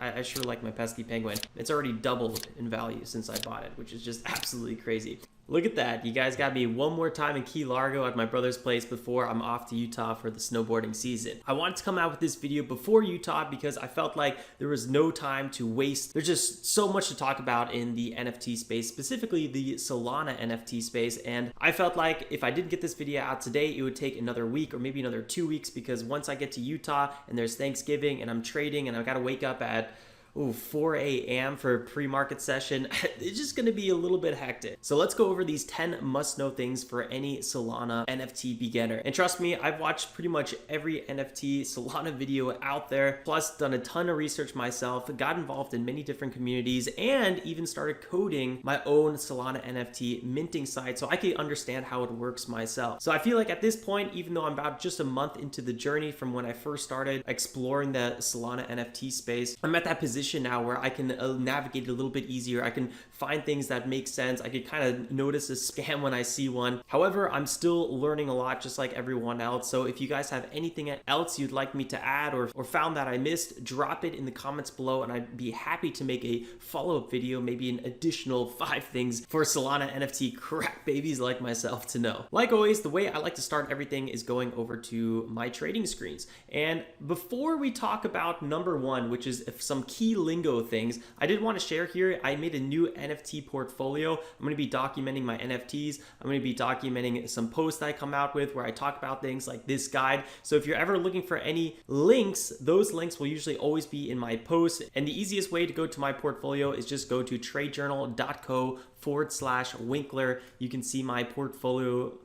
I sure like my pesky penguin. It's already doubled in value since I bought it, which is just absolutely crazy. Look at that. You guys got me one more time in Key Largo at my brother's place before I'm off to Utah for the snowboarding season. I wanted to come out with this video before Utah because I felt like there was no time to waste. There's just so much to talk about in the NFT space, specifically the Solana NFT space. And I felt like if I didn't get this video out today, it would take another week or maybe another 2 weeks, because once I get to Utah and there's Thanksgiving and I'm trading and I've got to wake up at 4 a.m. for a pre-market session, it's just going to be a little bit hectic. So let's go over these 10 must-know things for any Solana NFT beginner. And trust me, I've watched pretty much every NFT Solana video out there, plus done a ton of research myself, got involved in many different communities, and even started coding my own Solana NFT minting site so I could understand how it works myself. So I feel like at this point, even though I'm about just a month into the journey from when I first started exploring the Solana NFT space, I'm at that position now where I can navigate it a little bit easier. I can find things that make sense. I could kind of notice a scam when I see one. However, I'm still learning a lot just like everyone else. So if you guys have anything else you'd like me to add or found that I missed, drop it in the comments below and I'd be happy to make a follow-up video, maybe an additional 5 things for Solana NFT crack babies like myself to know. Like always, the way I like to start everything is going over to my trading screens. And before we talk about number 1, which is some key lingo things, I did want to share here, I made a new NFT portfolio. I'm going to be documenting my NFTs. I'm going to be documenting some posts that I come out with where I talk about things like this guide. So if you're ever looking for any links, those links will usually always be in my posts. And the easiest way to go to my portfolio is just go to tradejournal.co/Winkler. You can see my portfolio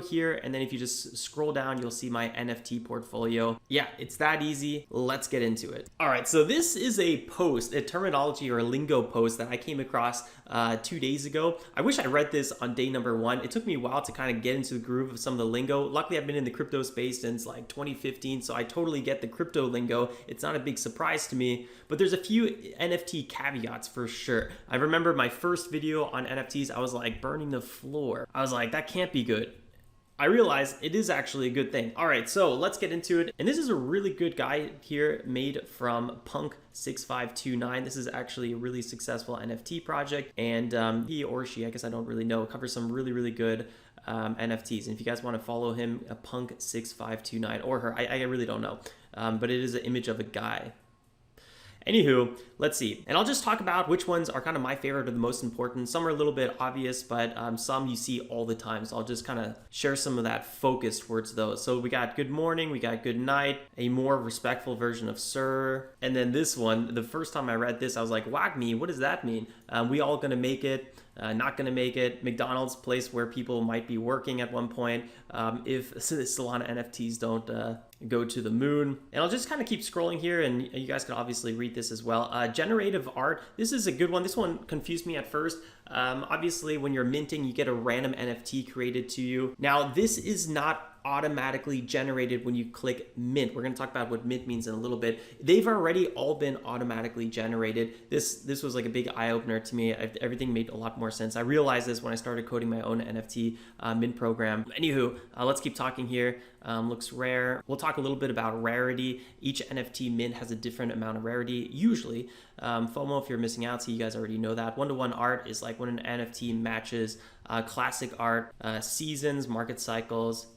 here, and then if you just scroll down, you'll see my NFT portfolio. Yeah, it's that easy. Let's get into it. All right, so this is a post, a terminology or a lingo post that I came across 2 days ago. I wish I read this on day number 1. It took me a while to kind of get into the groove of some of the lingo. Luckily, I've been in the crypto space since like 2015, so I totally get the crypto lingo. It's not a big surprise to me, but there's a few NFT caveats for sure. I remember my first video on NFTs, I was like burning the floor. I was like, that can't be good. I realized it is actually a good thing. All right, so let's get into it. And this is a really good guy here made from Punk6529. This is actually a really successful NFT project. And he or she, I guess I don't really know, covers some really, really good NFTs. And if you guys want to follow him, Punk6529 or her, I really don't know. But it is an image of a guy. Anywho, let's see. And I'll just talk about which ones are kind of my favorite or the most important. Some are a little bit obvious, but some you see all the time. So I'll just kind of share some of that focus towards those. So we got good morning, we got good night, a more respectful version of sir. And then this one, the first time I read this, I was like, whack me, what does that mean? We all gonna make it. Not going to make it. McDonald's, place where people might be working at one point if Solana NFTs don't go to the moon. And I'll just kind of keep scrolling here, and you guys can obviously read this as well. Generative art. This is a good one. This one confused me at first. Obviously, when you're minting, you get a random NFT created to you. Now, this is not automatically generated when you click mint. We're going to talk about what mint means in a little bit. They've already all been automatically generated. This was like a big eye-opener to me. Everything made a lot more sense. I realized this when I started coding my own NFT mint program. Anywho, let's keep talking here. Looks rare. We'll talk a little bit about rarity. Each NFT mint has a different amount of rarity, usually. FOMO, if you're missing out, so you guys already know that. One-to-one art is like when an NFT matches classic art, seasons, market cycles.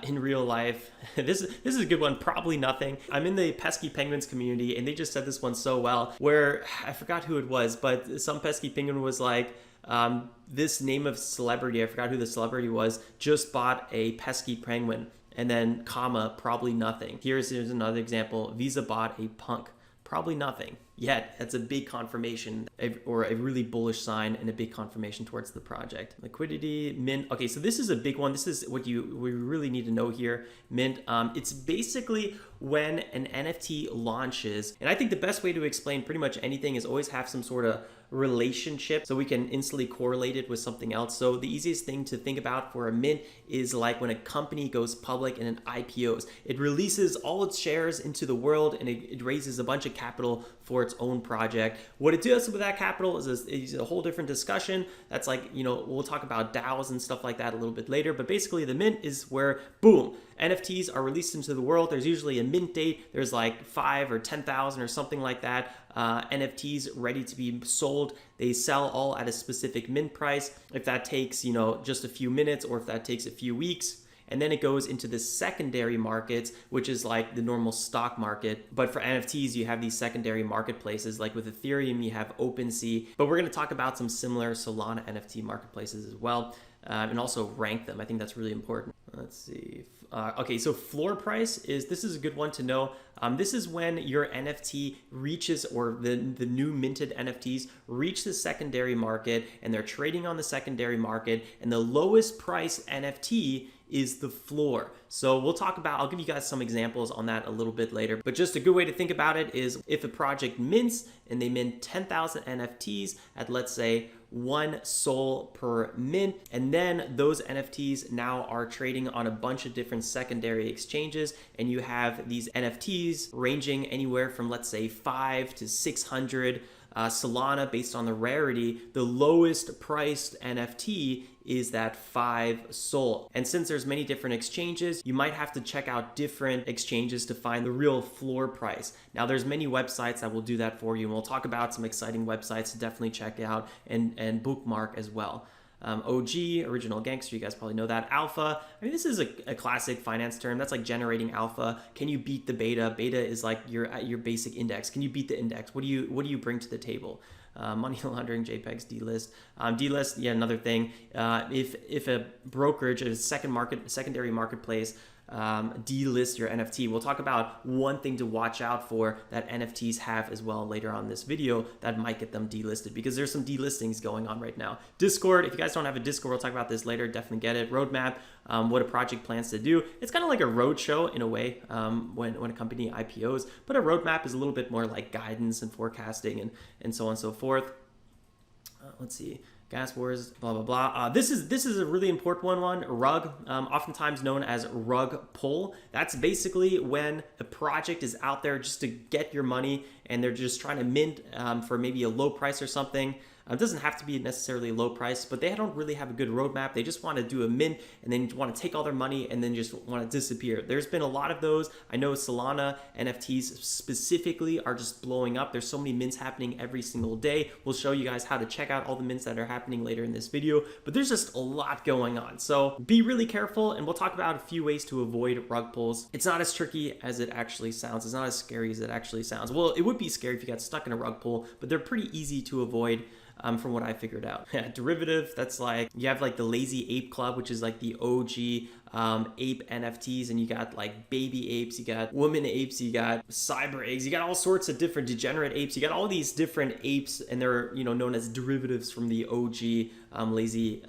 In real life, this is a good one. Probably nothing. I'm in the pesky penguins community, and they just said this one so well. Where I forgot who it was, but some pesky penguin was like, this name of celebrity, I forgot who the celebrity was, just bought a pesky penguin, and then comma, probably nothing. Here's another example. Visa bought a punk. Probably nothing. Yet, that's a big confirmation or a really bullish sign and a big confirmation towards the project. Liquidity, mint. Okay, so this is a big one. This is what we really need to know here. Mint, it's basically when an NFT launches. And I think the best way to explain pretty much anything is always have some sort of relationship so we can instantly correlate it with something else. So the easiest thing to think about for a mint is like when a company goes public and it IPOs. It releases all its shares into the world and it raises a bunch of capital for its its own project. What it does with that capital is a whole different discussion. That's like, we'll talk about DAOs and stuff like that a little bit later. But basically, the mint is where, boom, NFTs are released into the world. There's usually a mint date. There's like 5 or 10,000 or something like that. NFTs ready to be sold. They sell all at a specific mint price. If that takes, just a few minutes, or if that takes a few weeks, and then it goes into the secondary markets, which is like the normal stock market. But for NFTs, you have these secondary marketplaces. Like with Ethereum, you have OpenSea. But we're going to talk about some similar Solana NFT marketplaces as well, and also rank them. I think that's really important. Let's see. Okay, so floor price this is a good one to know. This is when your NFT reaches, or the new minted NFTs reach the secondary market, and they're trading on the secondary market, and the lowest price NFT is the floor. So I'll give you guys some examples on that a little bit later. But just a good way to think about it is if a project mints and they mint 10,000 NFTs at, let's say, 1 SOL per mint, and then those NFTs now are trading on a bunch of different secondary exchanges, and you have these NFTs ranging anywhere from, let's say, 5 to 600 Solana based on the rarity. The lowest priced NFT is that 5 SOL. And since there's many different exchanges, you might have to check out different exchanges to find the real floor price. Now, there's many websites that will do that for you, and we'll talk about some exciting websites to definitely check out and bookmark as well. OG, Original Gangster, you guys probably know that. Alpha, I mean, this is a classic finance term. That's like generating alpha. Can you beat the beta? Beta is like your basic index. Can you beat the index? What do you bring to the table? Money laundering, JPEGs, delist. Delist, yeah, another thing. If a brokerage, a secondary marketplace, delist your NFT. We'll talk about one thing to watch out for that NFTs have as well later on in this video that might get them delisted, because there's some delistings going on right now. Discord, if you guys don't have a Discord, we'll talk about this later. Definitely get it. Roadmap, what a project plans to do. It's kind of like a roadshow in a way when a company IPOs, but a roadmap is a little bit more like guidance and forecasting and so on and so forth. Let's see. Gas wars, blah, blah, blah. This is a really important one. Rug, oftentimes known as rug pull. That's basically when a project is out there just to get your money, and they're just trying to mint for maybe a low price or something. It doesn't have to be necessarily low price, but they don't really have a good roadmap. They just want to do a mint and then want to take all their money and then just want to disappear. There's been a lot of those. I know Solana NFTs specifically are just blowing up. There's so many mints happening every single day. We'll show you guys how to check out all the mints that are happening later in this video, but there's just a lot going on. So be really careful, and we'll talk about a few ways to avoid rug pulls. It's not as tricky as it actually sounds. It's not as scary as it actually sounds. Well, it would be scary if you got stuck in a rug pull, but they're pretty easy to avoid. From what I figured out. Yeah, derivative, that's like, you have like the Lazy Ape Club, which is like the OG ape NFTs, and you got like baby apes, you got woman apes, you got cyber apes, you got all sorts of different degenerate apes, you got all these different apes, and they're known as derivatives from the OG Lazy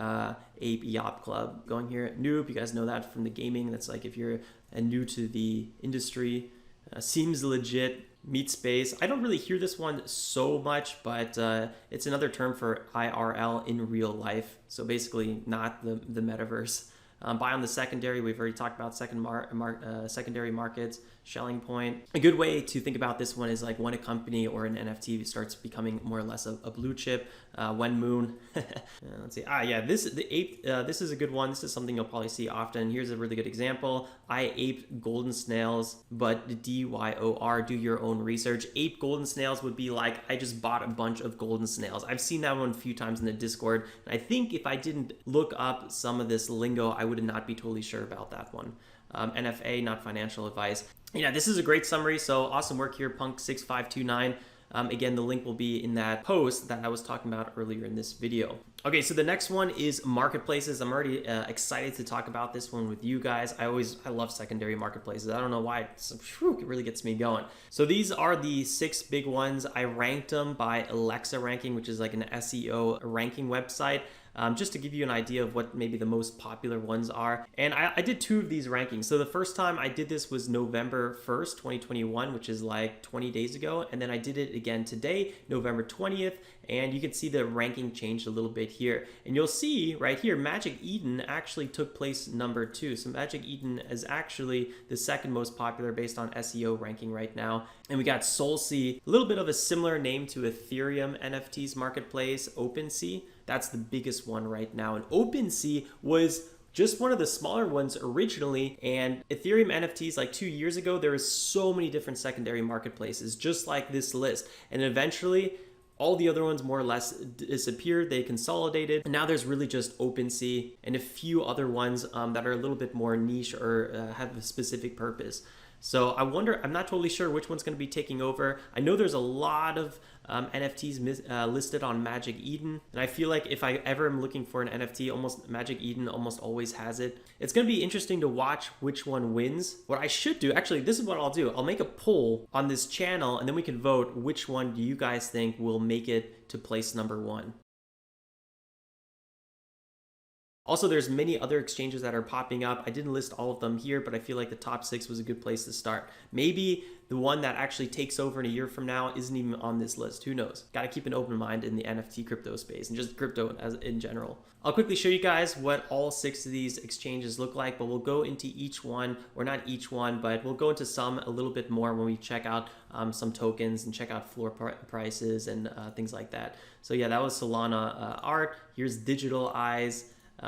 Ape Yacht Club. Going here, Noob, you guys know that from the gaming. That's like if you're new to the industry. Seems legit. Meet space. I don't really hear this one so much, but it's another term for IRL, in real life. So basically not the metaverse. Buy on the secondary. We've already talked about secondary markets. Shelling point. A good way to think about this one is like when a company or an NFT starts becoming more or less a blue chip. When Moon. Let's see. This is a good one. This is something you'll probably see often. Here's a really good example. I aped golden snails, but DYOR, do your own research. Ape golden snails would be like, I just bought a bunch of golden snails. I've seen that one a few times in the Discord. And I think if I didn't look up some of this lingo, I would not be totally sure about that one. NFA, not financial advice. Yeah, this is a great summary. So awesome work here, Punk6529. Again, the link will be in that post that I was talking about earlier in this video. Okay, so the next one is marketplaces. I'm already excited to talk about this one with you guys. I love secondary marketplaces. I don't know why, it really gets me going. So these are the 6 big ones. I ranked them by Alexa ranking, which is like an SEO ranking website. just to give you an idea of what maybe the most popular ones are. And I did 2 of these rankings. So the first time I did this was November 1st, 2021, which is like 20 days ago. And then I did it again today, November 20th. And you can see the ranking changed a little bit here. And you'll see right here, Magic Eden actually took place number 2. So Magic Eden is actually the second most popular based on SEO ranking right now. And we got SolSea, a little bit of a similar name to Ethereum NFTs marketplace, OpenSea. That's the biggest one right now. And OpenSea was just one of the smaller ones originally, and Ethereum NFTs like 2 years ago, there was so many different secondary marketplaces, just like this list. And eventually, all the other ones more or less disappeared, they consolidated, and now there's really just OpenSea and a few other ones that are a little bit more niche or have a specific purpose. So I wonder, I'm not totally sure which one's going to be taking over. I know there's a lot of NFTs listed on Magic Eden, and I feel like if I ever am looking for an NFT, almost Magic Eden almost always has it. It's going to be interesting to watch which one wins. What I should do, actually, this is what I'll do. I'll make a poll on this channel, and then we can vote which one do you guys think will make it to place number 1. Also, there's many other exchanges that are popping up. I didn't list all of them here, but I feel like the top 6 was a good place to start. Maybe the one that actually takes over in a year from now isn't even on this list. Who knows? Got to keep an open mind in the NFT crypto space and just crypto as in general. I'll quickly show you guys what all 6 of these exchanges look like, but we'll go into each one, or not each one, but we'll go into some a little bit more when we check out some tokens and check out floor prices and things like that. So yeah, that was Solana art. Here's Digital Eyes.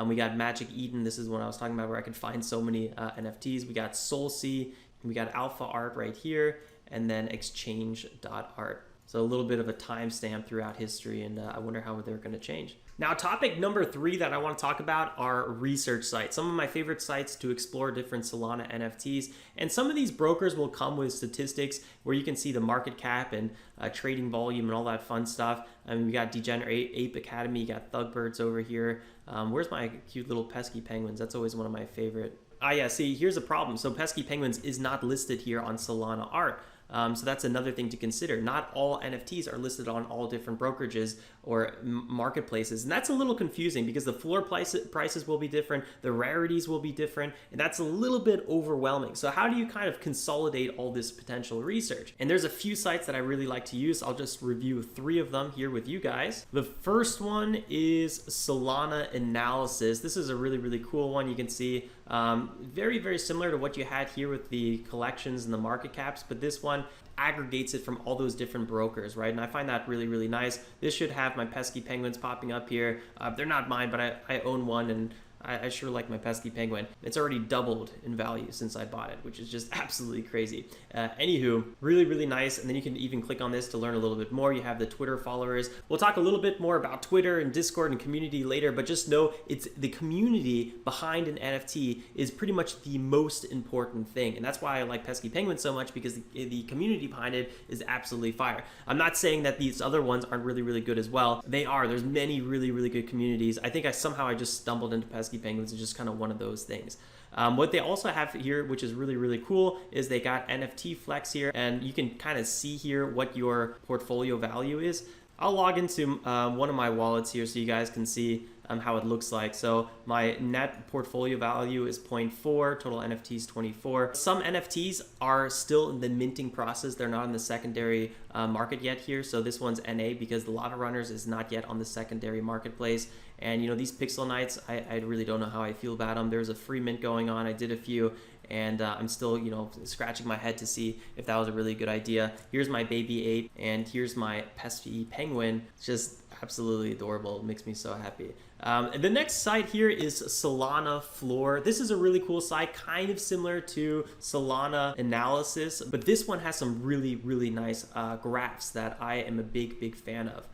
We got Magic Eden. This is what I was talking about where I could find so many NFTs. We got SolSea. We got Alpha Art right here. And then Exchange.art. So a little bit of a timestamp throughout history. And I wonder how they're going to change. Now, topic number 3 that I want to talk about are research sites. Some of my favorite sites to explore different Solana NFTs. And some of these brokers will come with statistics where you can see the market cap and trading volume and all that fun stuff. I mean, we got Degenerate Ape Academy, you got Thugbirds over here. Where's my cute little pesky penguins? That's always one of my favorite. Yeah, see, here's a problem. So Pesky Penguins is not listed here on Solana Art. So that's another thing to consider. Not all NFTs are listed on all different brokerages or marketplaces. And that's a little confusing because the floor prices will be different, the rarities will be different, and that's a little bit overwhelming. So how do you kind of consolidate all this potential research? And there's a few sites that I really like to use. I'll just review 3 of them here with you guys. The first one is Solana Analysis. This is a really, really cool one. You can see very, very similar to what you had here with the collections and the market caps, but this one aggregates it from all those different brokers, right? And I find that really, really nice. This should have my pesky penguins popping up here. They're not mine, but I own one, and I sure like my pesky penguin. It's already doubled in value since I bought it, which is just absolutely crazy. Anywho, really, really nice. And then you can even click on this to learn a little bit more. You have the Twitter followers. We'll talk a little bit more about Twitter and Discord and community later, but just know it's the community behind an NFT is pretty much the most important thing. And that's why I like pesky penguin so much, because the community behind it is absolutely fire. I'm not saying that these other ones aren't really, really good as well. They are. There's many really, really good communities. I think I just stumbled into pesky penguins. Is just kind of one of those things. What they also have here, which is really, really cool, is they got NFT Flex here, and you can kind of see here what your portfolio value is. I'll log into one of my wallets here so you guys can see how it looks like. So my net portfolio value is 0.4, total NFTs 24. Some NFTs are still in the minting process. They're not in the secondary market yet here. So this one's NA because the Lava Runners is not yet on the secondary marketplace. And you know, these Pixel Knights, I really don't know how I feel about them. There's a free mint going on. I did a few, and I'm still, you know, scratching my head to see if that was a really good idea. Here's my baby ape, and here's my pesky penguin. It's just absolutely adorable. It makes me so happy. And the next site here is Solana Floor. This is a really cool site, kind of similar to Solana Analysis, but this one has some really, really nice graphs that I am a big, big fan of.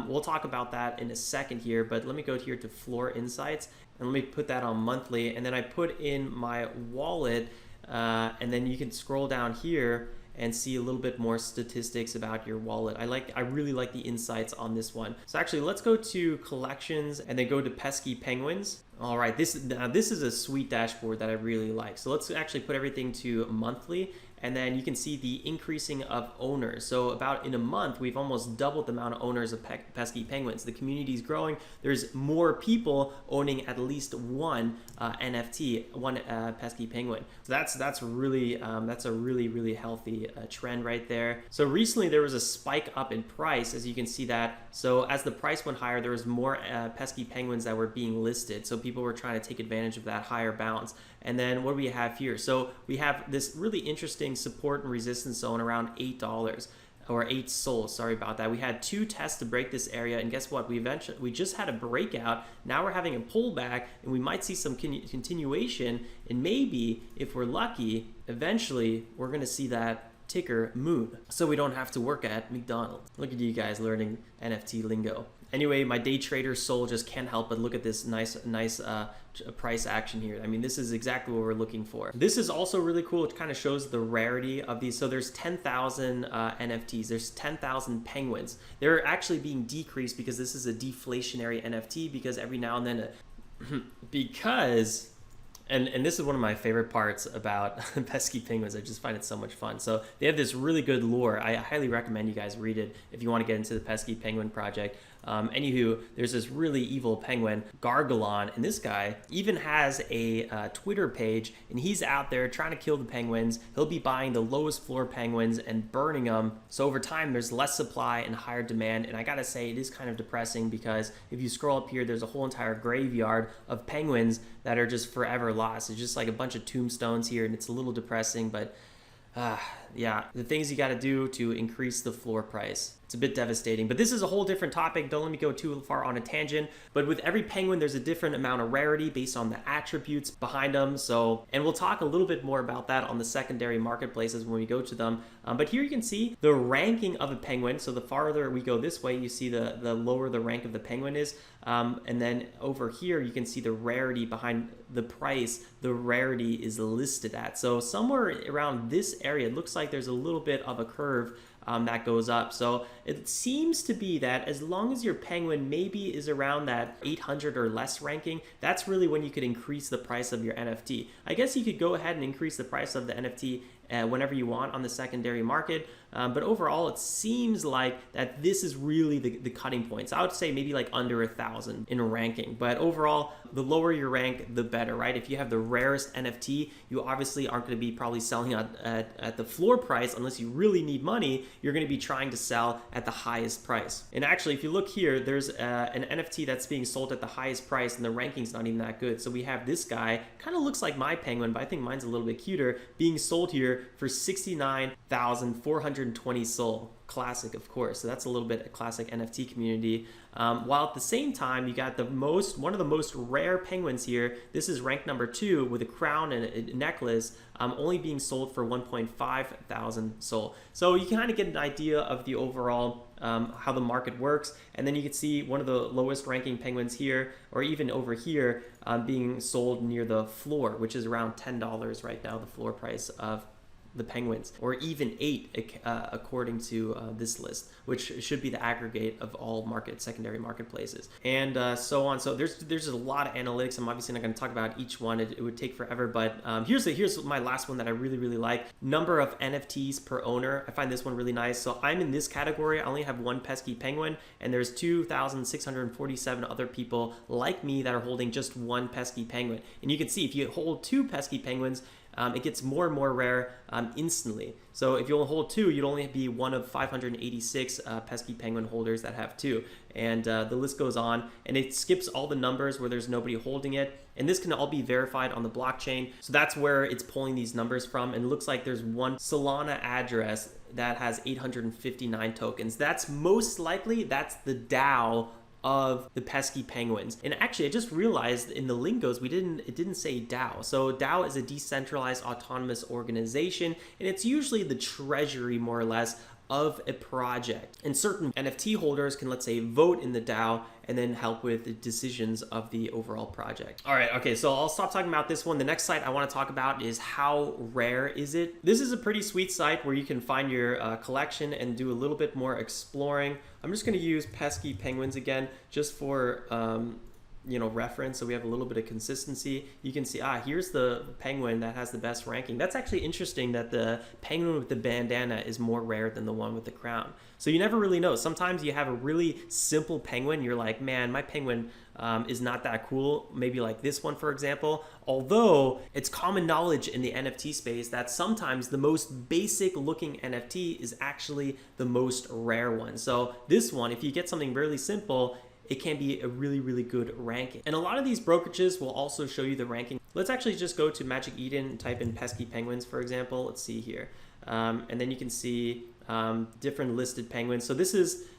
We'll talk about that in a second here, but let me go here to Floor Insights, and let me put that on monthly, and then I put in my wallet, and then you can scroll down here and see a little bit more statistics about your wallet. I really like the insights on this one. So actually, let's go to collections and then go to pesky penguins. All right, this is a sweet dashboard that I really like. So let's actually put everything to monthly, and then you can see the increasing of owners. So about in a month, we've almost doubled the amount of owners of pesky penguins. The community is growing. There's more people owning at least one NFT, one pesky penguin. So that's really that's a really healthy trend right there. So recently there was a spike up in price, as you can see that. So as the price went higher, there was more pesky penguins that were being listed. So people were trying to take advantage of that higher bounce. And then what do we have here? So we have this really interesting support and resistance zone around $8 or 8 souls. Sorry about that. We had 2 tests to break this area, and guess what? We just had a breakout. Now we're having a pullback, and we might see some continuation. And maybe, if we're lucky, eventually we're going to see that ticker moon, so we don't have to work at McDonald's. Look at you guys learning NFT lingo. Anyway, my day trader soul just can't help but look at this nice price action here. I mean, this is exactly what we're looking for. This is also really cool. It kind of shows the rarity of these. So there's 10,000 NFTs. There's 10,000 penguins. They're actually being decreased because this is a deflationary NFT, because every now and then, and this is one of my favorite parts about pesky penguins. I just find it so much fun. So they have this really good lore. I highly recommend you guys read it if you want to get into the pesky penguin project. Anywho, there's this really evil penguin, Gargalon, and this guy even has a Twitter page, and he's out there trying to kill the penguins. He'll be buying the lowest floor penguins and burning them. So over time, there's less supply and higher demand. And I gotta say, it is kind of depressing, because if you scroll up here, there's a whole entire graveyard of penguins that are just forever lost. It's just like a bunch of tombstones here, and it's a little depressing, but yeah, the things you got to do to increase the floor price. It's a bit devastating, but this is a whole different topic. Don't let me go too far on a tangent. But with every penguin, there's a different amount of rarity based on the attributes behind them. So, and we'll talk a little bit more about that on the secondary marketplaces when we go to them. But here you can see the ranking of a penguin. So the farther we go this way, you see the lower the rank of the penguin is. And then over here, you can see the rarity behind the price the rarity is listed at. So somewhere around this area, it looks like there's a little bit of a curve that goes up. So it seems to be that as long as your penguin maybe is around that 800 or less ranking, that's really when you could increase the price of your NFT. I guess you could go ahead and increase the price of the NFT whenever you want on the secondary market. But overall, it seems like that this is really the cutting point. So I would say maybe like under 1,000 in ranking. But overall, the lower your rank, the better, right? If you have the rarest NFT, you obviously aren't going to be probably selling at the floor price unless you really need money. You're going to be trying to sell at the highest price. And actually, if you look here, there's an NFT that's being sold at the highest price, and the ranking's not even that good. So we have this guy, kind of looks like my penguin, but I think mine's a little bit cuter, being sold here for 69,420 SOL. Classic, of course. So that's a little bit a classic NFT community. While at the same time, you got one of the most rare penguins here. This is rank number 2 with a crown and a necklace, only being sold for 1.5 thousand SOL. So you can kind of get an idea of the overall how the market works. And then you can see one of the lowest ranking penguins here, or even over here, being sold near the floor, which is around $10 right now, the floor price of the penguins, or even 8 according to this list, which should be the aggregate of all secondary marketplaces, and so on. So there's a lot of analytics. I'm obviously not going to talk about each one. It would take forever, but here's my last one that I really like. Number of NFTs per owner. I find this one really nice. So I'm in this category. I only have one pesky penguin, and there's 2,647 other people like me that are holding just one pesky penguin. And you can see if you hold 2 pesky penguins, it gets more and more rare instantly. So if you only hold 2, you'd only be one of 586 pesky penguin holders that have 2. And the list goes on, and it skips all the numbers where there's nobody holding it. And this can all be verified on the blockchain. So that's where it's pulling these numbers from. And it looks like there's one Solana address that has 859 tokens. That's most likely, that's the DAO of the pesky penguins. And actually, I just realized in the lingos it didn't say DAO. So DAO is a decentralized autonomous organization, and it's usually the treasury, more or less, of a project. And certain NFT holders can, let's say, vote in the DAO and then help with the decisions of the overall project. All right, okay, so I'll stop talking about this one. The next site I want to talk about is how rare is it? This is a pretty sweet site where you can find your collection and do a little bit more exploring. I'm just going to use pesky penguins again just for reference, so we have a little bit of consistency. You can see, here's the penguin that has the best ranking. That's actually interesting that the penguin with the bandana is more rare than the one with the crown. So you never really know. Sometimes you have a really simple penguin, you're like, man, my penguin is not that cool, maybe like this one, for example. Although it's common knowledge in the NFT space that sometimes the most basic looking NFT is actually the most rare one. So this one, if you get something really simple, it can be a really, really good ranking. And a lot of these brokerages will also show you the ranking. Let's actually just go to Magic Eden, type in pesky penguins, for example. Let's see here. And then you can see different listed penguins.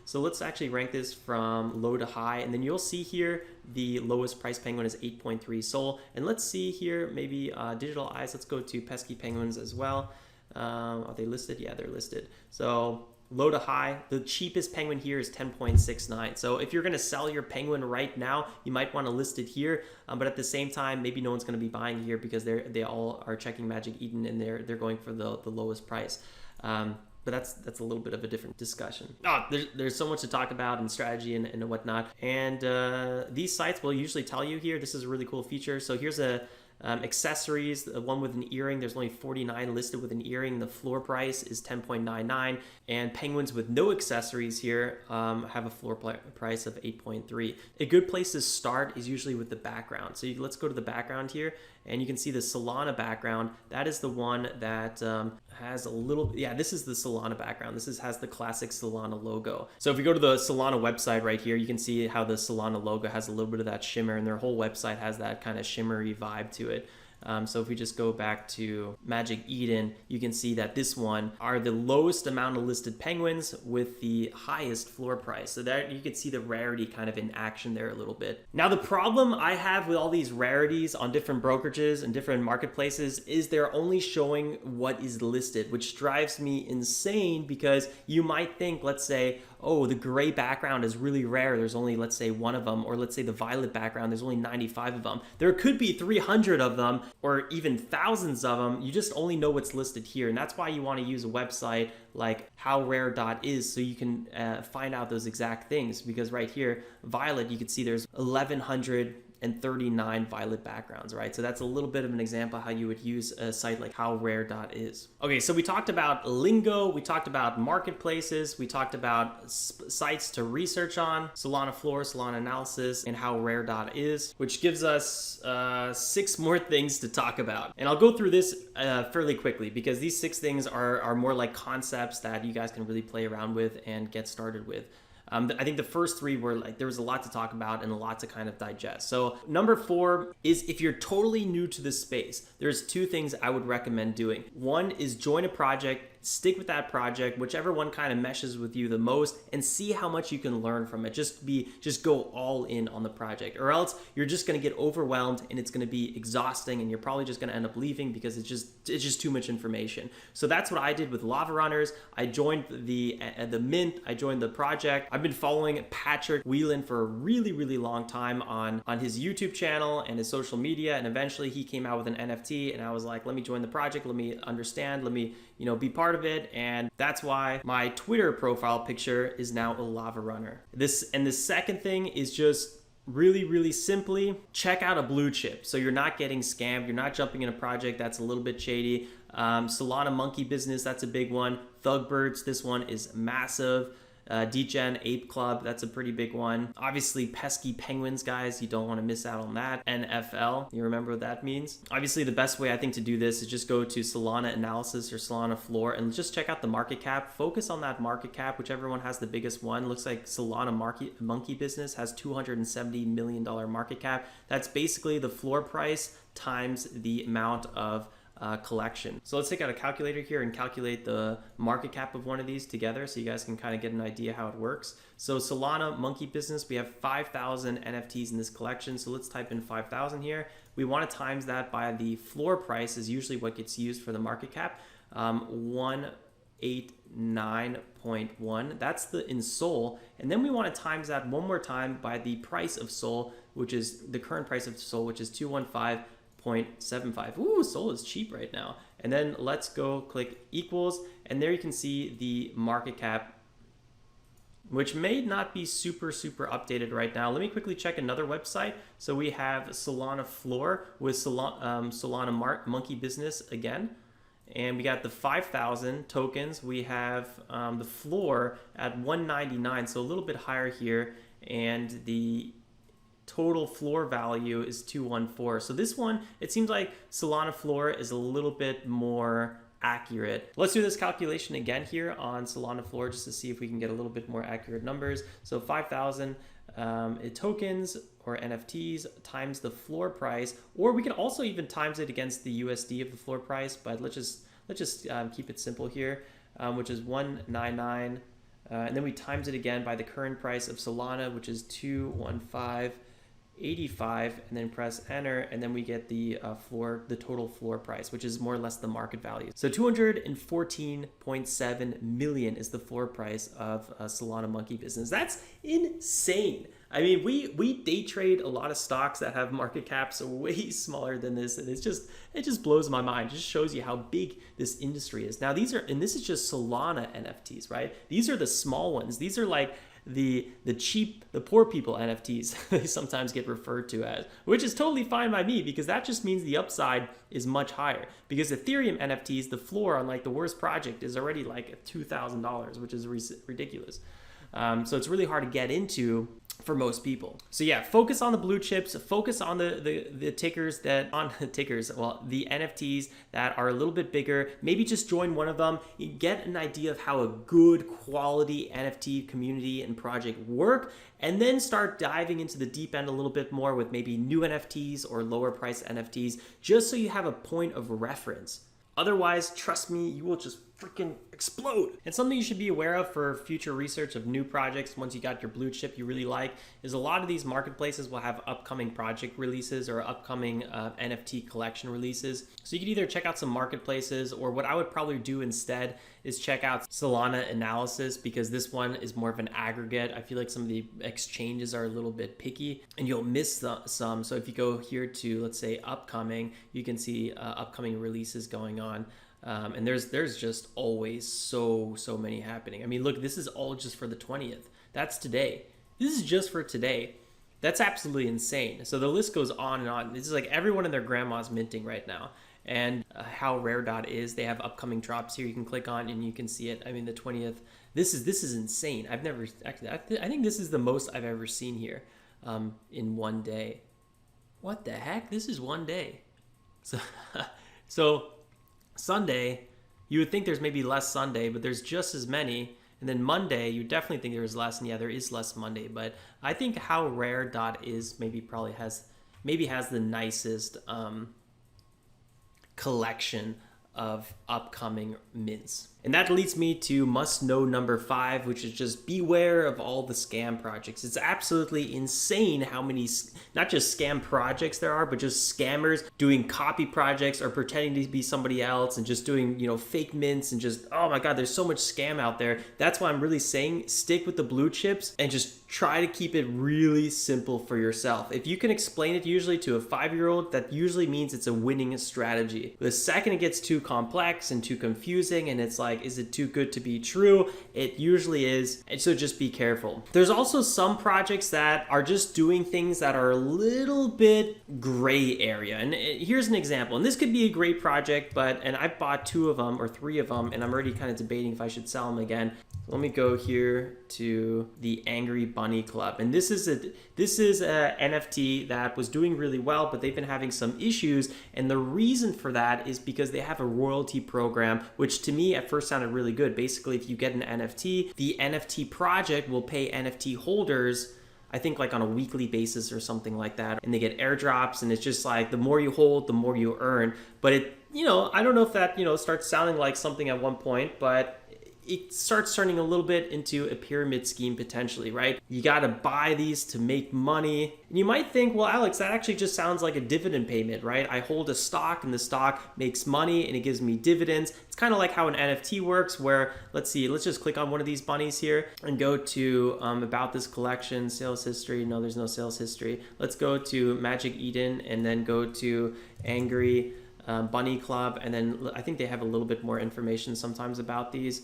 So let's actually rank this from low to high, and then you'll see here the lowest price penguin is 8.3 Sol. And let's see here, maybe Digital Eyes. Let's go to pesky penguins as well. Are they listed? Yeah, they're listed. So low to high, the cheapest penguin here is 10.69. So if you're going to sell your penguin right now, you might want to list it here. But at the same time, maybe no one's going to be buying here because they all are checking Magic Eden and they're going for the lowest price. But that's a little bit of a different discussion. There's so much to talk about and strategy and whatnot. And these sites will usually tell you here, this is a really cool feature. So here's accessories, the one with an earring, there's only 49 listed with an earring. The floor price is 10.99, and penguins with no accessories here have a floor price of 8.3. A good place to start is usually with the background. So let's go to the background here, and you can see the Solana background. That is the one that has a little, this is the Solana background. This has the classic Solana logo. So if we go to the Solana website right here, you can see how the Solana logo has a little bit of that shimmer, and their whole website has that kind of shimmery vibe to it. So if we just go back to Magic Eden, you can see that this one are the lowest amount of listed penguins with the highest floor price. So there you can see the rarity kind of in action there a little bit. Now the problem I have with all these rarities on different brokerages and different marketplaces is they're only showing what is listed, which drives me insane because you might think, let's say, oh, the gray background is really rare. There's only, let's say, one of them, or let's say the violet background, there's only 95 of them. There could be 300 of them or even thousands of them. You just only know what's listed here. And that's why you want to use a website like howrare.is so you can find out those exact things. Because right here, violet, you can see there's 1,139 violet backgrounds, right? So that's a little bit of an example how you would use a site like howrare.is. Okay, so we talked about Lingo, we talked about marketplaces, we talked about sites to research on, Solana Floor, Solana Analysis, and howrare.is, which gives us 6 more things to talk about. And I'll go through this fairly quickly because these 6 things are more like concepts that you guys can really play around with and get started with. I think the first 3 were like, there was a lot to talk about and a lot to kind of digest. So number 4 is if you're totally new to this space, there's 2 things I would recommend doing. One is join a project, stick with that project, whichever one kind of meshes with you the most, and see how much you can learn from it. Just go all in on the project, or else you're just going to get overwhelmed and it's going to be exhausting and you're probably just going to end up leaving because it's just too much information. So that's what I did with Lava Runners. I joined the mint, I joined the project. I've been following Patrick Whelan for a really, really long time on his YouTube channel and his social media, and eventually he came out with an NFT and I was like, let me join the project, let me understand, let me be part of it. And that's why my Twitter profile picture is now a Lava Runner. The second thing is just really, really simply check out a blue chip. So you're not getting scammed. You're not jumping in a project that's a little bit shady. Solana Monkey Business, that's a big one. Thugbirds, this one is massive. Degen Ape Club, that's a pretty big one. Obviously, pesky penguins, guys, you don't want to miss out on that. NFL, you remember what that means? Obviously, the best way I think to do this is just go to Solana Analysis or Solana Floor and just check out the market cap. Focus on that market cap, whichever one has the biggest one. Looks like Solana Monkey Business has $270 million market cap. That's basically the floor price times the amount of collection. So let's take out a calculator here and calculate the market cap of one of these together so you guys can kind of get an idea how it works. So Solana Monkey Business, we have 5,000 NFTs in this collection. So let's type in 5,000 here. We want to times that by the floor price is usually what gets used for the market cap. 189.1. That's in Sol. And then we want to times that one more time by the price of Sol, which is the current price of Sol, which is 215.75. Ooh, Sol is cheap right now. And then let's go click equals, and there you can see the market cap which may not be super updated right now. Let me quickly check another website. So we have Solana Floor with Solana Monkey Business again. And we got the 5,000 tokens. We have the floor at 199, so a little bit higher here. And the total floor value is 214. So this one, it seems like Solana Floor is a little bit more accurate. Let's do this calculation again here on Solana Floor just to see if we can get a little bit more accurate numbers. So 5,000 tokens or NFTs times the floor price, or we can also even times it against the USD of the floor price, but let's just keep it simple here, which is 199, and then we times it again by the current price of Solana, which is 215.85, and then press enter, and then we get the total floor price, which is more or less the market value. So 214.7 million is the floor price of Solana Monkey Business. That's insane. I mean, we day trade a lot of stocks that have market caps way smaller than this, and it just blows my mind. It just shows you how big this industry is. Now this is just Solana NFTs, right? These are the small ones. These are like the cheap, the poor people NFTs they sometimes get referred to as, which is totally fine by me, because that just means the upside is much higher. Because Ethereum NFTs, the floor on like the worst project is already like $2,000, which is ridiculous. So it's really hard to get into for most people. So yeah, focus on the blue chips, focus on the tickers the NFTs that are a little bit bigger. Maybe just join one of them. You get an idea of how a good quality NFT community and project work, and then start diving into the deep end a little bit more with maybe new NFTs or lower price NFTs, just so you have a point of reference. Otherwise, trust me, you will just freaking explode. And something you should be aware of for future research of new projects once you got your blue chip you really like is a lot of these marketplaces will have upcoming project releases or upcoming NFT collection releases. So you could either check out some marketplaces, or what I would probably do instead is check out Solana Analysis, because this one is more of an aggregate. I feel like some of the exchanges are a little bit picky and you'll miss some. So if you go here to, let's say, upcoming, you can see upcoming releases going on. And there's just always so many happening. I mean, look, this is all just for the 20th. That's today. This is just for today. That's absolutely insane. So the list goes on and on. This is like everyone and their grandma's minting right now. And how rare is, they have upcoming drops here you can click on and you can see it. I mean, the 20th, this is insane. I think this is the most I've ever seen here in one day. What the heck? This is one day. So Sunday, you would think there's maybe less Sunday, but there's just as many. And then Monday, you definitely think there's less, and yeah, there is less Monday. But I think how rare is maybe has the nicest collection of upcoming mints. And that leads me to must know number 5, which is just beware of all the scam projects. It's absolutely insane how many, not just scam projects there are, but just scammers doing copy projects or pretending to be somebody else and just doing, fake mints and just, oh my God, there's so much scam out there. That's why I'm really saying stick with the blue chips and just try to keep it really simple for yourself. If you can explain it usually to a 5-year-old, that usually means it's a winning strategy. The second it gets too complex and too confusing and it's like, is it too good to be true? It usually is, and so just be careful. There's also some projects that are just doing things that are a little bit gray area, and here's an example, and this could be a great project, and I've bought 2 of them or 3 of them, and I'm already kind of debating if I should sell them again. Let me go here to the Angry Bunny Club, and this is a NFT that was doing really well, but they've been having some issues, and the reason for that is because they have a royalty program, which to me at first sounded really good. Basically, if you get an NFT, the NFT project will pay NFT holders, I think like on a weekly basis or something like that, and they get airdrops, and it's just like the more you hold, the more you earn. But I don't know if that starts sounding like something at one point, but it starts turning a little bit into a pyramid scheme potentially, right? You got to buy these to make money. And you might think, well, Alex, that actually just sounds like a dividend payment, right? I hold a stock and the stock makes money and it gives me dividends. It's kind of like how an NFT works, where let's just click on one of these bunnies here and go to about this collection, sales history. No, there's no sales history. Let's go to Magic Eden and then go to Angry Bunny Club. And then I think they have a little bit more information sometimes about these.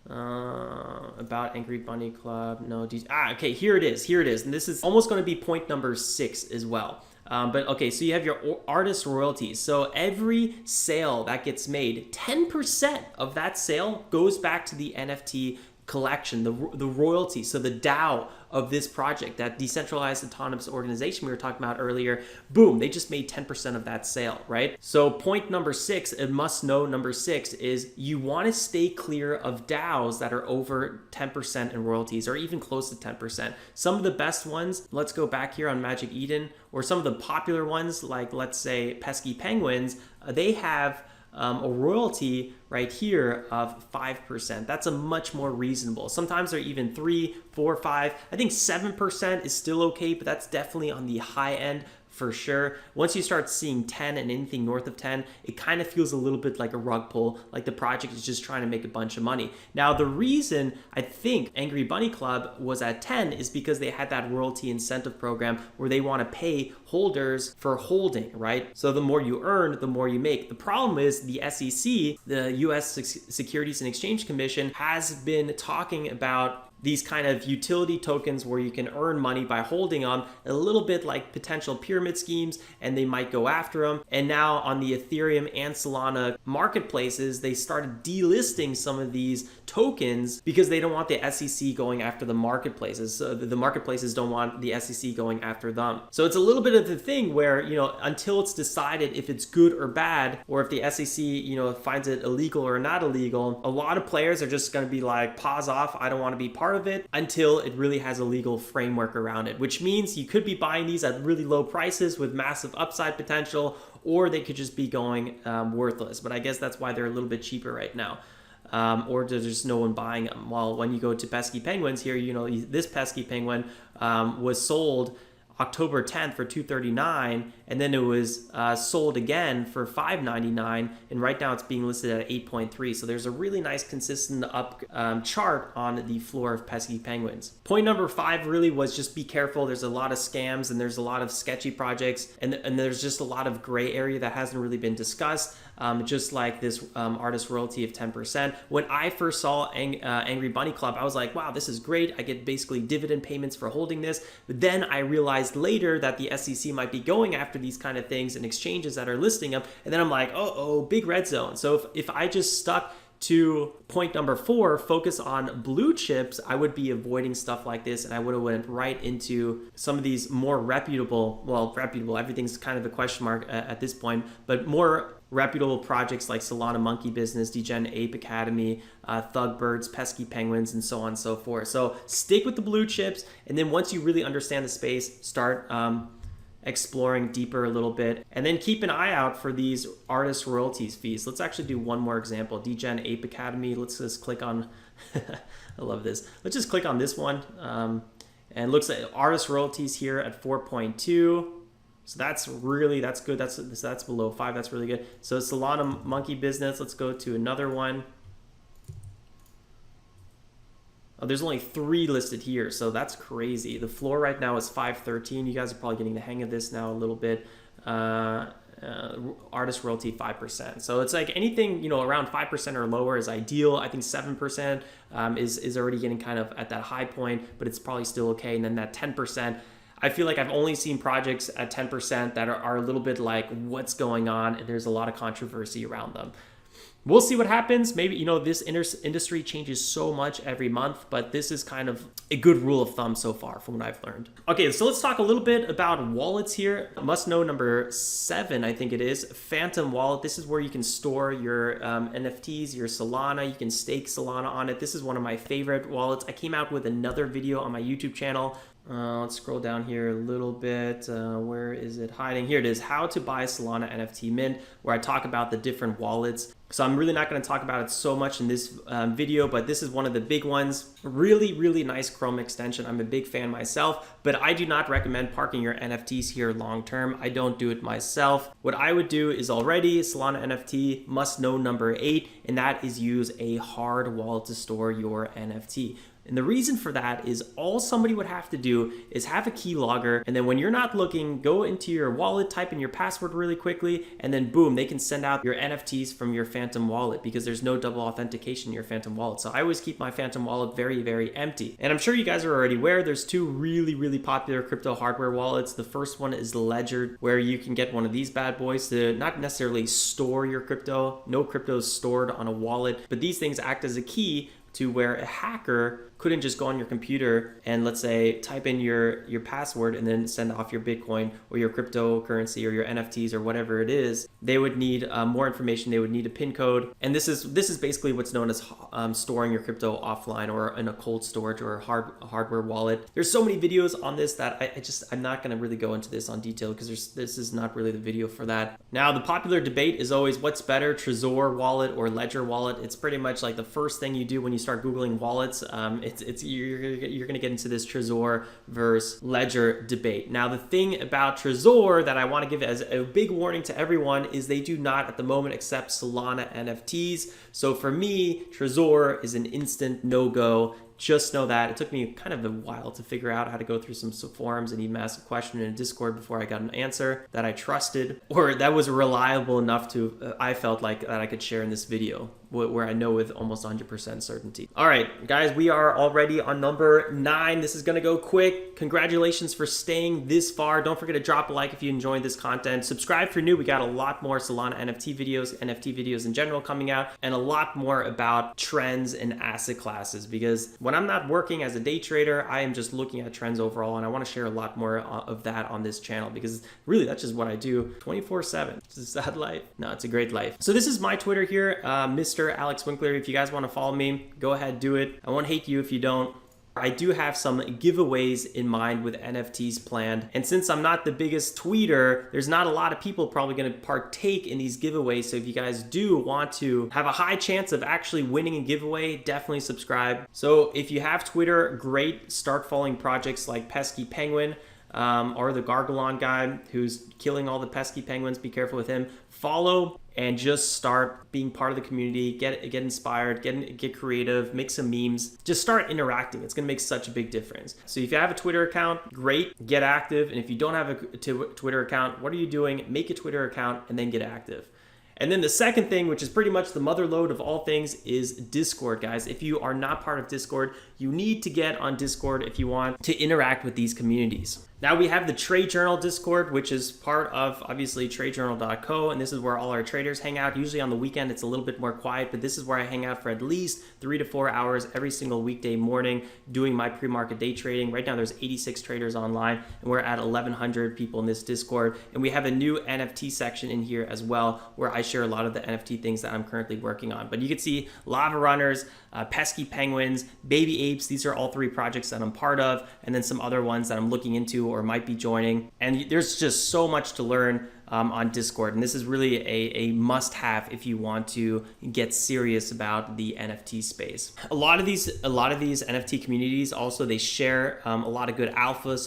About Angry Bunny Club. No, okay, here it is. Here it is. And this is almost going to be point number 6 as well. But okay, so you have your artist royalties. So every sale that gets made, 10% of that sale goes back to the NFT collection, the royalty. So the DAO of this project, that decentralized autonomous organization we were talking about earlier, boom, they just made 10% of that sale, right? So point number 6, a must know number 6 is you want to stay clear of DAOs that are over 10% in royalties or even close to 10%. Some of the best ones, let's go back here on Magic Eden, or some of the popular ones like, let's say, Pesky Penguins, they have a royalty right here of 5%. That's a much more reasonable. Sometimes they're even 3, 4, 5. I think 7% is still okay, but that's definitely on the high end for sure. Once you start seeing 10 and anything north of 10, it kind of feels a little bit like a rug pull, like the project is just trying to make a bunch of money. Now, the reason I think Angry Bunny Club was at 10 is because they had that royalty incentive program where they want to pay holders for holding, right? So the more you earn, the more you make. The problem is the SEC, the US Securities and Exchange Commission, has been talking about these kind of utility tokens where you can earn money by holding them, a little bit like potential pyramid schemes, and they might go after them. And now on the Ethereum and Solana marketplaces, they started delisting some of these tokens because they don't want the SEC going after the marketplaces. So the marketplaces don't want the SEC going after them. So it's a little bit of the thing where, you know, until it's decided if it's good or bad, or if the SEC, you know, finds it illegal or not illegal, a lot of players are just going to be like, pause off, I don't want to be part of it, until it really has a legal framework around it, which means you could be buying these at really low prices with massive upside potential, or they could just be going worthless. But I guess that's why they're a little bit cheaper right now. Or there's just no one buying them. While when you go to Pesky Penguins here, you know, this Pesky Penguin was sold October 10th for $239, and then it was sold again for $599, and right now it's being listed at 8.3. So there's a really nice consistent up chart on the floor of Pesky Penguins. Point number 5 really was just be careful. There's a lot of scams and there's a lot of sketchy projects, and there's just a lot of gray area that hasn't really been discussed. Just like this artist royalty of 10%. When I first saw Angry Bunny Club, I was like, wow, this is great. I get basically dividend payments for holding this. But then I realized later that the SEC might be going after these kind of things and exchanges that are listing them. And then I'm like, oh, big red zone. So if I just stuck to point number 4, focus on blue chips, I would be avoiding stuff like this, and I would have went right into some of these more reputable, everything's kind of a question mark at this point, but more reputable projects like Solana Monkey Business, Degen Ape Academy, Thugbirds, Pesky Penguins, and so on and so forth. So stick with the blue chips, and then once you really understand the space, start exploring deeper a little bit, and then keep an eye out for these artist royalties fees. Let's actually do one more example. Degen Ape Academy. Let's just click on I love this. Let's just click on this one, and looks at artist royalties here at 4.2. So that's good. That's below 5. That's really good. So Solana Monkey Business. Let's go to another one. Oh, there's only 3 listed here, so that's crazy. The floor right now is 513. You guys are probably getting the hang of this now a little bit. Artist royalty 5%. So it's like anything, you know, around 5% or lower is ideal. I think 7% is already getting kind of at that high point, but it's probably still okay. And then that 10%. I feel like I've only seen projects at 10% that are a little bit like, what's going on? And there's a lot of controversy around them. We'll see what happens. Maybe, you know, this industry changes so much every month, but this is kind of a good rule of thumb so far from what I've learned. Okay, so let's talk a little bit about wallets here. Must know number 7, I think it is, Phantom Wallet. This is where you can store your NFTs, your Solana. You can stake Solana on it. This is one of my favorite wallets. I came out with another video on my YouTube channel. Let's scroll down here a little bit. Where is it hiding? Here it is, how to buy Solana NFT Mint, where I talk about the different wallets. So I'm really not going to talk about it so much in this video, but this is one of the big ones. Really nice Chrome extension. I'm a big fan myself, but I do not recommend parking your NFTs here long term. I don't do it myself. What I would do is already Solana NFT must know number 8, and that is use a hard wallet to store your NFT. And the reason for that is all somebody would have to do is have a keylogger, and then when you're not looking, go into your wallet, type in your password really quickly, and then boom, they can send out your NFTs from your Phantom wallet because there's no double authentication in your Phantom wallet. So I always keep my Phantom wallet very, very empty. And I'm sure you guys are already aware there's two really, really popular crypto hardware wallets. The first one is Ledger, where you can get one of these bad boys to not necessarily store your crypto. No crypto is stored on a wallet, but these things act as a key to where a hacker couldn't just go on your computer and, let's say, type in your password and then send off your Bitcoin or your cryptocurrency or your NFTs or whatever it is. They would need more information. They would need a PIN code. And this is basically what's known as storing your crypto offline or in a cold storage or a hardware wallet. There's so many videos on this that I'm not going to really go into this on detail because this is not really the video for that. Now, the popular debate is always what's better, Trezor wallet or Ledger wallet. It's pretty much like the first thing you do when you start Googling wallets. You're going to get into this Trezor versus Ledger debate. Now, the thing about Trezor that I want to give as a big warning to everyone is they do not at the moment accept Solana NFTs. So for me, Trezor is an instant no-go. Just know that. It took me kind of a while to figure out how to go through some forums and even ask a question in a Discord before I got an answer that I trusted or that was reliable enough to, I felt like that I could share in this video, where I know with almost 100% certainty. All right, guys, we are already on number 9. This is going to go quick. Congratulations for staying this far. Don't forget to drop a like if you enjoyed this content. Subscribe for new. We got a lot more Solana NFT videos in general coming out, and a lot more about trends and asset classes, because when I'm not working as a day trader, I am just looking at trends overall, and I want to share a lot more of that on this channel because really that's just what I do 24/7. It's a sad life. No, it's a great life. So this is my Twitter here, Mr. Alex Winkler. If you guys want to follow me, go ahead, do it. I won't hate you if you don't. I do have some giveaways in mind with NFTs planned. And since I'm not the biggest tweeter, there's not a lot of people probably going to partake in these giveaways. So if you guys do want to have a high chance of actually winning a giveaway, definitely subscribe. So if you have Twitter, great. Start following projects like Pesky Penguin. Or the Gargalon guy who's killing all the pesky penguins. Be careful with him. Follow and just start being part of the community. Get inspired, get creative, make some memes. Just start interacting. It's gonna make such a big difference. So if you have a Twitter account, great, get active. And if you don't have a Twitter account, what are you doing? Make a Twitter account and then get active. And then the second thing, which is pretty much the mother lode of all things, is Discord, guys. If you are not part of Discord, you need to get on Discord if you want to interact with these communities. Now we have the Trade Journal Discord, which is part of, obviously, tradejournal.co, and this is where all our traders hang out. Usually on the weekend, it's a little bit more quiet, but this is where I hang out for at least 3 to 4 hours every single weekday morning doing my pre-market day trading. Right now, there's 86 traders online, and we're at 1,100 people in this Discord. And we have a new NFT section in here as well, where I share a lot of the NFT things that I'm currently working on. But you can see Lava Runners, Pesky Penguins, Baby Apes. These are all 3 projects that I'm part of, and then some other ones that I'm looking into or might be joining. And there's just so much to learn on Discord, and this is really a must-have if you want to get serious about the NFT space. A lot of these NFT communities also, they share a lot of good alpha,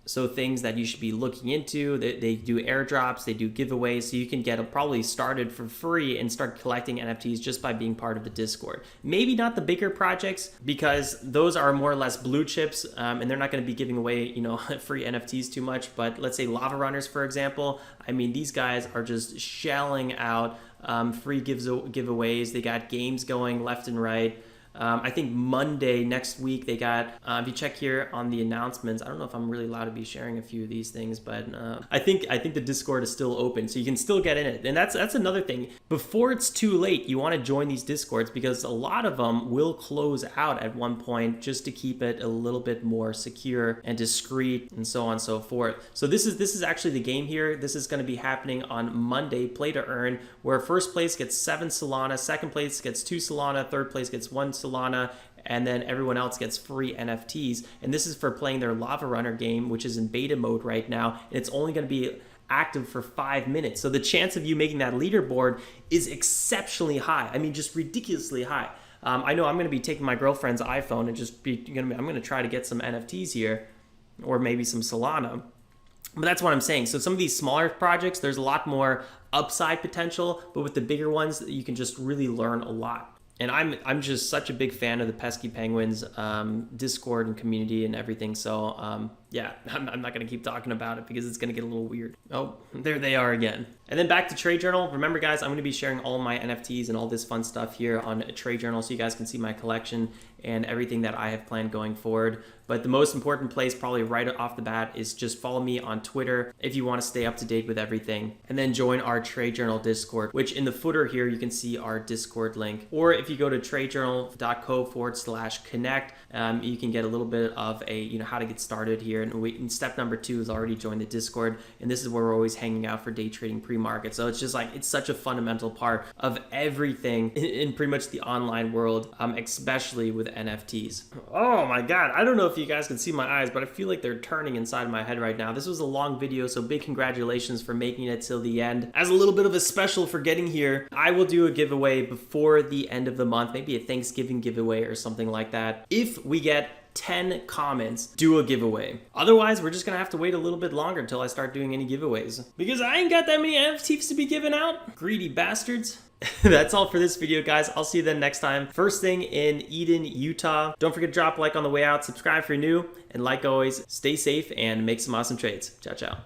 so things that you should be looking into. They do airdrops, they do giveaways, so you can get probably started for free and start collecting NFTs just by being part of the Discord. Maybe not the bigger projects, because those are more or less blue chips, and they're not going to be giving away, free NFTs too much. But let's say Lava Runners, for example. I mean, these guys are just shelling out free giveaways. They got games going left and right. I think Monday next week they got, if you check here on the announcements, I don't know if I'm really allowed to be sharing a few of these things, but I think the Discord is still open, so you can still get in it. And that's another thing. Before it's too late, you want to join these Discords, because a lot of them will close out at one point just to keep it a little bit more secure and discreet and so on and so forth. So this is actually the game here. This is going to be happening on Monday, play to earn, where first place gets 7 Solana, second place gets 2 Solana, third place gets 1 Solana, and then everyone else gets free NFTs. And this is for playing their Lava Runner game, which is in beta mode right now, and it's only going to be active for 5 minutes. So the chance of you making that leaderboard is exceptionally high. I mean, just ridiculously high. I know I'm going to be taking my girlfriend's iPhone and I'm going to try to get some NFTs here, or maybe some Solana. But that's what I'm saying. So some of these smaller projects, there's a lot more upside potential, but with the bigger ones, you can just really learn a lot. And I'm just such a big fan of the Pesky Penguins Discord and community and everything. So yeah, I'm not going to keep talking about it because it's going to get a little weird. Oh, there they are again. And then back to Trade Journal. Remember, guys, I'm going to be sharing all my NFTs and all this fun stuff here on Trade Journal so you guys can see my collection and everything that I have planned going forward. But the most important place probably right off the bat is just follow me on Twitter if you want to stay up to date with everything. And then join our Trade Journal Discord, which in the footer here, you can see our Discord link. Or if you go to tradejournal.co/connect, you can get a little bit of a, how to get started here. And step number 2 is already join the Discord. And this is where we're always hanging out for day trading pre-market. So it's just like, it's such a fundamental part of everything in pretty much the online world, especially with NFTs. Oh my God. I don't know if you guys can see my eyes, but I feel like they're turning inside my head right now. This was a long video, so big congratulations for making it till the end. As a little bit of a special for getting here, I will do a giveaway before the end of the month, maybe a Thanksgiving giveaway or something like that. If we get 10 comments, do a giveaway. Otherwise, we're just gonna have to wait a little bit longer until I start doing any giveaways because I ain't got that many NFTs to be giving out. Greedy bastards. That's all for this video, guys. I'll see you then next time. First thing in Eden, Utah. Don't forget to drop a like on the way out, subscribe if you're new, and like always, stay safe and make some awesome trades. Ciao, ciao.